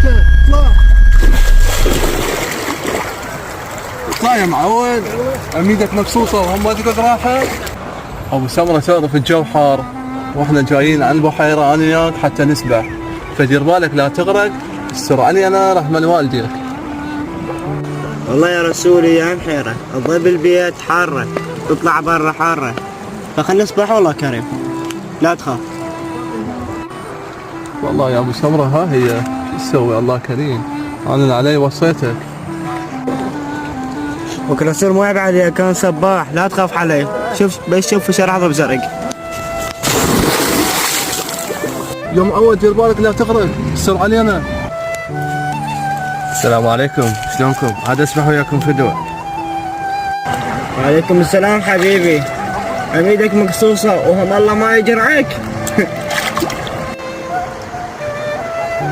انت اطلع يا معود. عميدك مقصوصه وهم ما تقدر راحه. ابو سمره تعرف الجو حار واحنا جايين عن البحيره انا وياك حتى نسبح، فدير بالك لا تغرق. استر علي انا رحمه والديك. والله يا رسولي يا محيرة، الضي بالبيت حارة تطلع برا حارة، فخلنا نسبح والله كريم لا تخاف. والله يا ابو سمره ها هي شو تسوي الله كريم، انا علي وصيتك. وكل رسول مو بعد كان سباح لا تخاف عليه. شوف في شرع ضرب زرق. يا معود دير بالك لا تغرق، استر علي انا. السلام عليكم، شلونكم؟ عاد اسبح وياكم فدوة. وعليكم السلام حبيبي. عميدك مقصوصة وهم الله ما يجرعك.